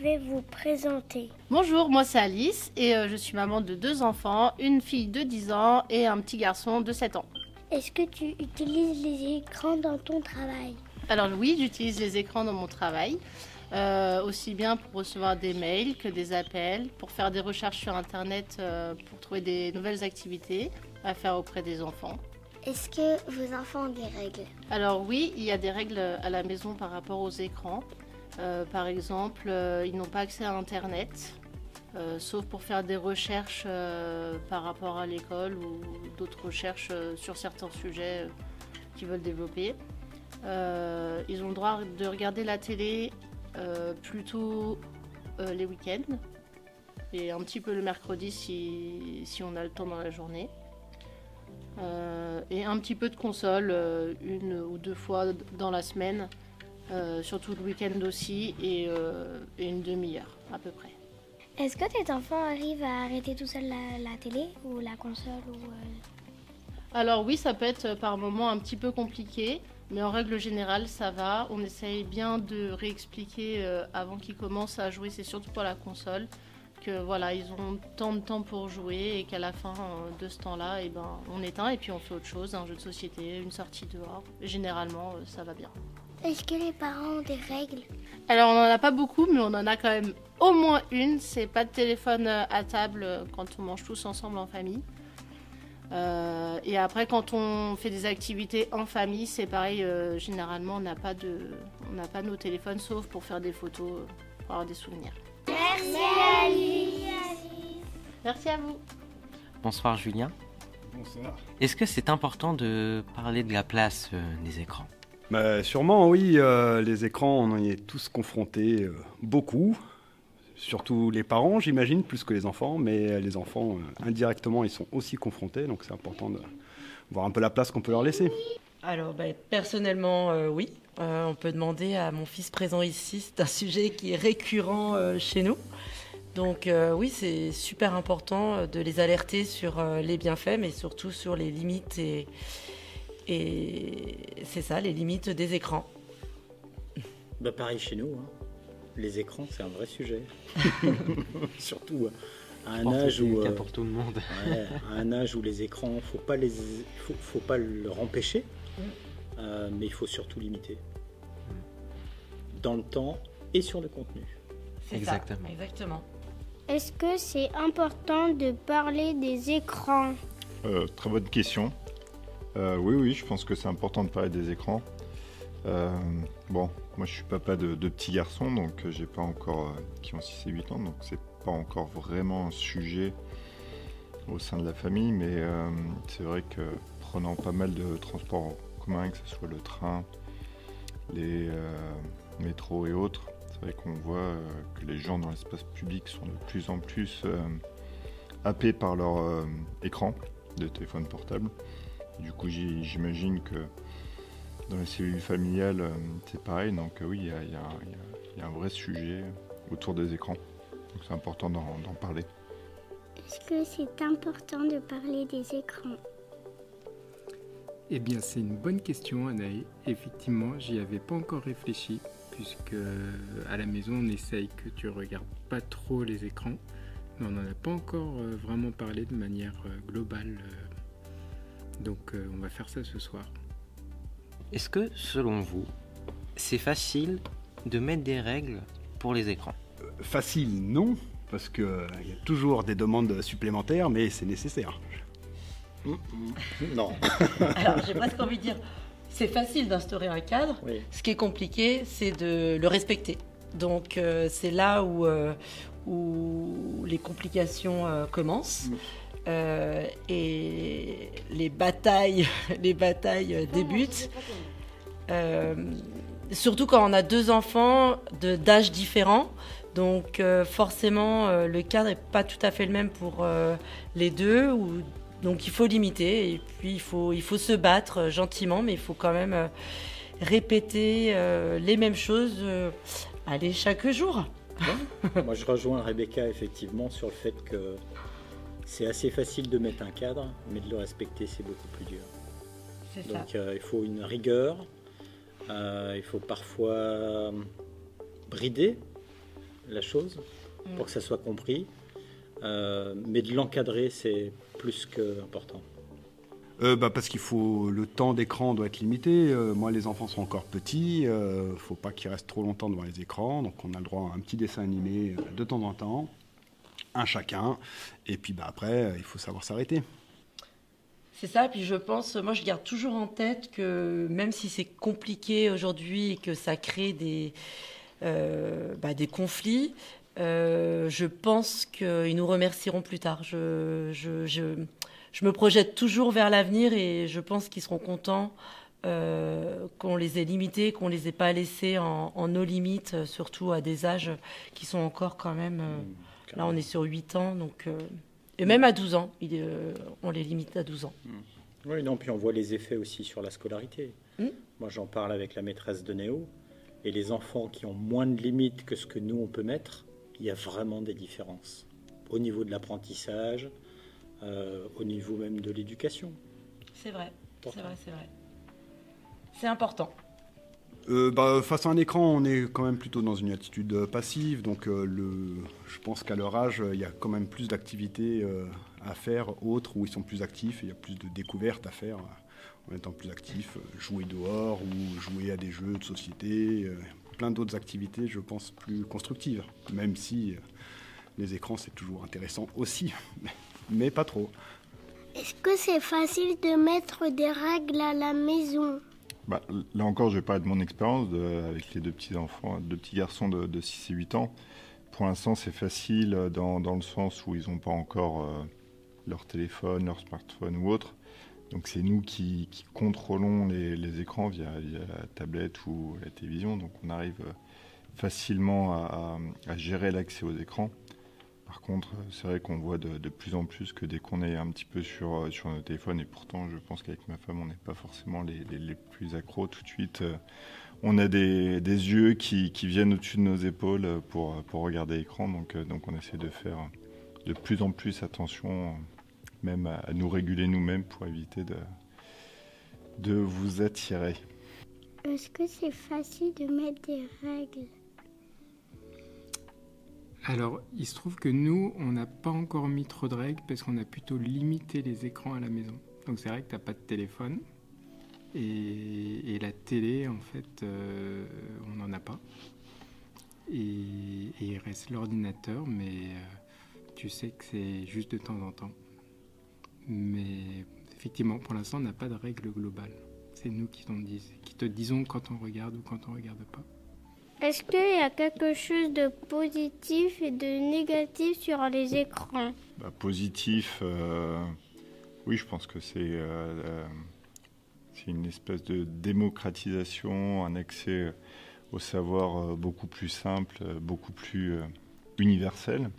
pouvez vous présenter? Bonjour, moi c'est Alice et je suis maman de 2 enfants, une fille de 10 ans et un petit garçon de 7 ans. Est-ce que tu utilises les écrans dans ton travail? Alors oui, j'utilise les écrans dans mon travail, aussi bien pour recevoir des mails que des appels, pour faire des recherches sur Internet, pour trouver des nouvelles activités à faire auprès des enfants. Est-ce que vos enfants ont des règles? Alors oui, il y a des règles à la maison par rapport aux écrans. Par exemple, ils n'ont pas accès à Internet, sauf pour faire des recherches par rapport à l'école ou d'autres recherches sur certains sujets qu'ils veulent développer. Ils ont le droit de regarder la télé plutôt les week-ends et un petit peu le mercredi si on a le temps dans la journée. Et un petit peu de console, 1 ou 2 fois dans la semaine, surtout le week-end aussi, et une demi-heure à peu près. Est-ce que tes enfants arrivent à arrêter tout seul la télé ou la console Alors oui, ça peut être par moments un petit peu compliqué, mais en règle générale, ça va. On essaye bien de réexpliquer avant qu'ils commencent à jouer, c'est surtout pour la console, que voilà, ils ont tant de temps pour jouer et qu'à la fin de ce temps-là, on éteint et puis on fait autre chose, un jeu de société, une sortie dehors. Généralement, ça va bien. Est-ce que les parents ont des règles? Alors on n'en a pas beaucoup, mais on en a quand même au moins une, c'est pas de téléphone à table quand on mange tous ensemble en famille. Et après quand on fait des activités en famille, c'est pareil, généralement on n'a pas nos téléphones sauf pour faire des photos, pour avoir des souvenirs. Merci Alice. Merci à vous. Bonsoir Julien. Bonsoir. Est-ce que c'est important de parler de la place des écrans ? Sûrement oui, les écrans on y est tous confrontés beaucoup, surtout les parents j'imagine plus que les enfants, mais les enfants indirectement ils sont aussi confrontés, donc c'est important de voir un peu la place qu'on peut leur laisser. Alors personnellement oui, on peut demander à mon fils présent ici, c'est un sujet qui est récurrent chez nous. Donc oui, c'est super important de les alerter sur les bienfaits, mais surtout sur les limites et c'est ça, les limites des écrans. Pareil chez nous, hein. Les écrans, c'est un vrai sujet. Surtout à un âge où pour tout le monde. Ouais, à un âge où les écrans, faut pas leur empêcher, mais il faut surtout limiter dans le temps et sur le contenu. C'est Exactement. ça, exactement. Est-ce que c'est important de parler des écrans? Très bonne question. Oui, je pense que c'est important de parler des écrans. Moi je suis papa de 2 petits garçons, donc j'ai pas encore qui ont 6 et 8 ans, donc c'est pas encore vraiment un sujet au sein de la famille, mais c'est vrai que prenant pas mal de transports en commun, que ce soit le train, les métros et autres, c'est vrai qu'on voit que les gens dans l'espace public sont de plus en plus happés par leur écran de téléphone portable. Du coup, j'imagine que dans les cellules familiales, c'est pareil. Donc oui, il y a un vrai sujet autour des écrans. Donc c'est important d'en parler. Est-ce que c'est important de parler des écrans? Eh bien, c'est une bonne question, Anaï. Effectivement, j'y avais pas encore réfléchi, puisque à la maison, on essaye que tu regardes pas trop les écrans, mais on n'en a pas encore vraiment parlé de manière globale. Donc, on va faire ça ce soir. Est-ce que, selon vous, c'est facile de mettre des règles pour les écrans ? Facile non, parce qu'il y a toujours des demandes supplémentaires, mais c'est nécessaire. Non. Alors j'ai presque envie de dire, c'est facile d'instaurer un cadre. Oui. Ce qui est compliqué, c'est de le respecter. Donc c'est là où les complications commencent. Et les batailles débutent. Surtout quand on a 2 enfants d'âge différents. Donc forcément, le cadre n'est pas tout à fait le même pour les deux. Donc il faut limiter et puis il faut se battre gentiment, mais il faut quand même répéter les mêmes choses chaque jour. Moi je rejoins Rebecca effectivement sur le fait que c'est assez facile de mettre un cadre, mais de le respecter c'est beaucoup plus dur. C'est Donc ça. il faut une rigueur, il faut parfois brider la chose pour que ça soit compris. Mais de l'encadrer, c'est plus qu'important. Parce qu'il faut, le temps d'écran doit être limité. Moi, les enfants sont encore petits, faut pas qu'ils restent trop longtemps devant les écrans. Donc, on a le droit à un petit dessin animé de temps en temps, un chacun. Et puis, après, il faut savoir s'arrêter. C'est ça, puis je pense, moi je garde toujours en tête que même si c'est compliqué aujourd'hui et que ça crée des conflits, je pense qu'ils nous remercieront plus tard. Je me projette toujours vers l'avenir et je pense qu'ils seront contents qu'on les ait limités, qu'on les ait pas laissés en nos limites, surtout à des âges qui sont encore quand même... là on est sur 8 ans, donc... Et même à 12 ans, on les limite à 12 ans. Oui, non, puis on voit les effets aussi sur la scolarité. Moi, j'en parle avec la maîtresse de Néo. Et les enfants qui ont moins de limites que ce que nous, on peut mettre, il y a vraiment des différences. Au niveau de l'apprentissage, au niveau même de l'éducation. C'est vrai, c'est vrai. C'est important. Face à un écran, on est quand même plutôt dans une attitude passive. Donc, je pense qu'à leur âge, il y a quand même plus d'activités à faire autres où ils sont plus actifs. Et il y a plus de découvertes à faire en étant plus actifs. Jouer dehors ou jouer à des jeux de société. Plein d'autres activités, je pense, plus constructives. Même si les écrans, c'est toujours intéressant aussi. Mais pas trop. Est-ce que c'est facile de mettre des règles à la maison ? Là encore, je vais parler de mon expérience avec les deux petits garçons de 6 et 8 ans. Pour l'instant, c'est facile dans le sens où ils n'ont pas encore leur téléphone, leur smartphone ou autre. Donc c'est nous qui contrôlons les écrans via la tablette ou la télévision. Donc on arrive facilement à gérer l'accès aux écrans. Par contre, c'est vrai qu'on voit de plus en plus que dès qu'on est un petit peu sur nos téléphones, et pourtant je pense qu'avec ma femme, on n'est pas forcément les plus accros tout de suite. On a des yeux qui viennent au-dessus de nos épaules pour regarder l'écran, donc on essaie de faire de plus en plus attention, même à nous réguler nous-mêmes pour éviter de vous attirer. Est-ce que c'est facile de mettre des règles ? Alors, il se trouve que nous, on n'a pas encore mis trop de règles parce qu'on a plutôt limité les écrans à la maison. Donc c'est vrai que tu n'as pas de téléphone et la télé, en fait, on n'en a pas. Et il reste l'ordinateur, mais tu sais que c'est juste de temps en temps. Mais effectivement, pour l'instant, on n'a pas de règles globales. C'est nous qui te disons quand on regarde ou quand on ne regarde pas. Est-ce qu'il y a quelque chose de positif et de négatif sur les écrans ? Positif, oui, je pense que c'est une espèce de démocratisation, un accès au savoir beaucoup plus simple, beaucoup plus universel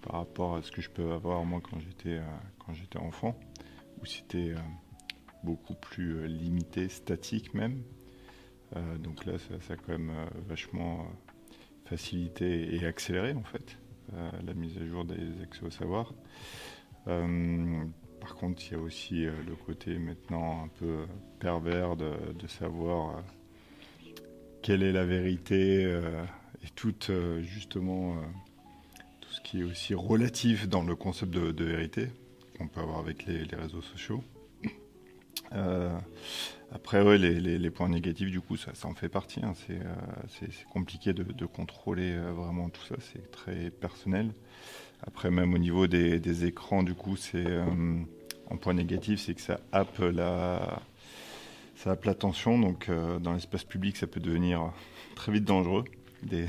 par rapport à ce que je peux avoir moi quand j'étais enfant, où c'était beaucoup plus limité, statique même. Donc là, ça a quand même vachement facilité et accéléré en fait la mise à jour des accès au savoir. Par contre, il y a aussi le côté maintenant un peu pervers de savoir quelle est la vérité et tout ce qui est aussi relatif dans le concept de vérité qu'on peut avoir avec les réseaux sociaux. Après, ouais, les points négatifs, du coup, ça en fait partie. Hein. C'est compliqué de contrôler vraiment tout ça. C'est très personnel. Après, même au niveau des écrans, du coup, un point négatif, c'est que ça happe l'attention. Donc, dans l'espace public, ça peut devenir très vite dangereux de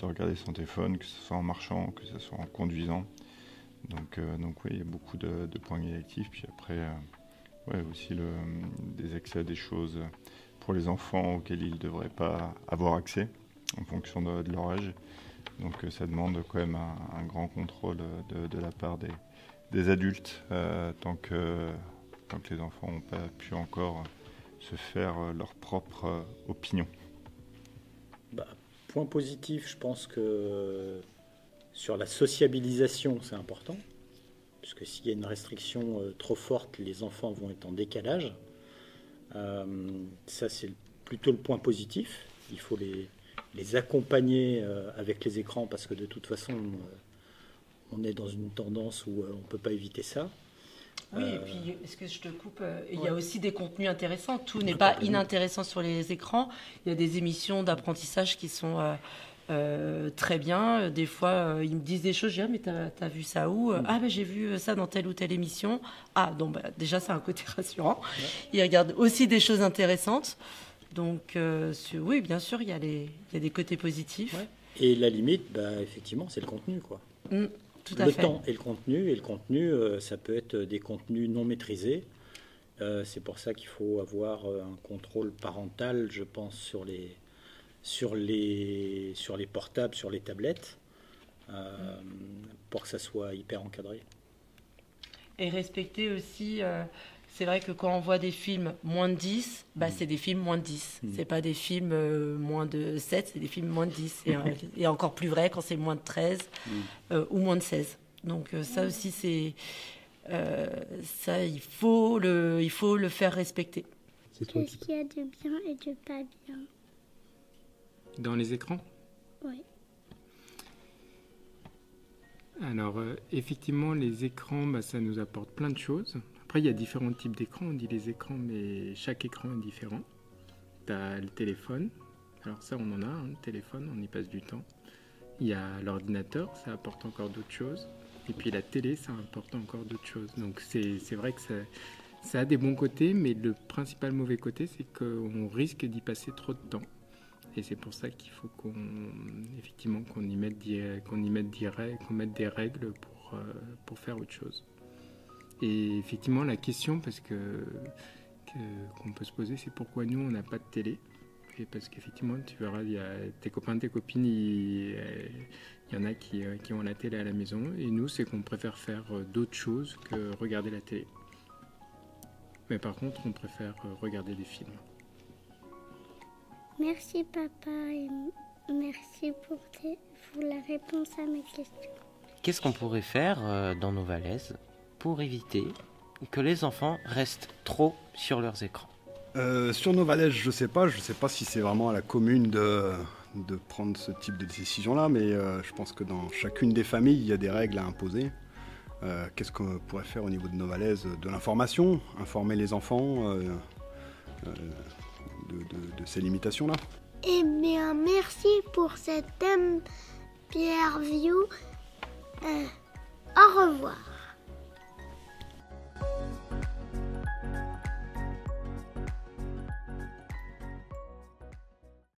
regarder son téléphone, que ce soit en marchant, que ce soit en conduisant. Donc oui, il y a beaucoup de points négatifs. Puis après... aussi des accès à des choses pour les enfants auxquels ils ne devraient pas avoir accès en fonction de leur âge. Donc ça demande quand même un grand contrôle de la part des adultes tant que les enfants n'ont pas pu encore se faire leur propre opinion. Point positif, je pense que sur la sociabilisation, c'est important. Puisque s'il y a une restriction trop forte, les enfants vont être en décalage. Ça, c'est plutôt le point positif. Il faut les accompagner avec les écrans, parce que de toute façon, on est dans une tendance où on ne peut pas éviter ça. Oui, et puis, est-ce que je te coupe il y a aussi des contenus intéressants. Tout n'est pas inintéressant sur les écrans. Il y a des émissions d'apprentissage qui sont très bien. Des fois, ils me disent des choses. Je dis, mais t'as vu ça où? Ah, ben j'ai vu ça dans telle ou telle émission. Ah, donc déjà, c'est un côté rassurant. Ouais. Ils regardent aussi des choses intéressantes. Donc, oui, bien sûr, il y a des côtés positifs. Ouais. Et la limite, effectivement, c'est le contenu, quoi. Tout à fait. Le temps et le contenu, ça peut être des contenus non maîtrisés. C'est pour ça qu'il faut avoir un contrôle parental, je pense, sur les portables, sur les tablettes, pour que ça soit hyper encadré. Et respecter aussi, c'est vrai que quand on voit des films moins de 10, c'est des films moins de 10. C'est pas des films moins de 7, c'est des films moins de 10. Et encore plus vrai quand c'est moins de 13 ou moins de 16. Donc ça aussi, c'est ça, il faut le faire respecter. Qu'est-ce qu'il y a de bien et de pas bien dans les écrans? Oui. Alors, effectivement, les écrans, ça nous apporte plein de choses. Après, il y a différents types d'écrans. On dit les écrans, mais chaque écran est différent. Tu as le téléphone. Alors ça, on en a, le téléphone, on y passe du temps. Il y a l'ordinateur, ça apporte encore d'autres choses. Et puis la télé, ça apporte encore d'autres choses. Donc c'est vrai que ça a des bons côtés, mais le principal mauvais côté, c'est qu'on risque d'y passer trop de temps. Et c'est pour ça qu'il faut qu'on mette des règles pour faire autre chose. Et effectivement, la question qu'on peut se poser, c'est pourquoi nous, on n'a pas de télé. Et parce qu'effectivement, tu verras, il y a tes copains, tes copines, il y en a qui ont la télé à la maison. Et nous, c'est qu'on préfère faire d'autres choses que regarder la télé. Mais par contre, on préfère regarder des films. Merci papa et merci pour la réponse à mes questions. Qu'est-ce qu'on pourrait faire dans nos Valaises pour éviter que les enfants restent trop sur leurs écrans? Sur nos Valaises, je sais pas si c'est vraiment à la commune de prendre ce type de décision-là, mais je pense que dans chacune des familles, il y a des règles à imposer. Qu'est-ce qu'on pourrait faire au niveau de nos Valaises? De l'information, informer les enfants de ces limitations-là. Eh bien, merci pour cette interview. Au revoir.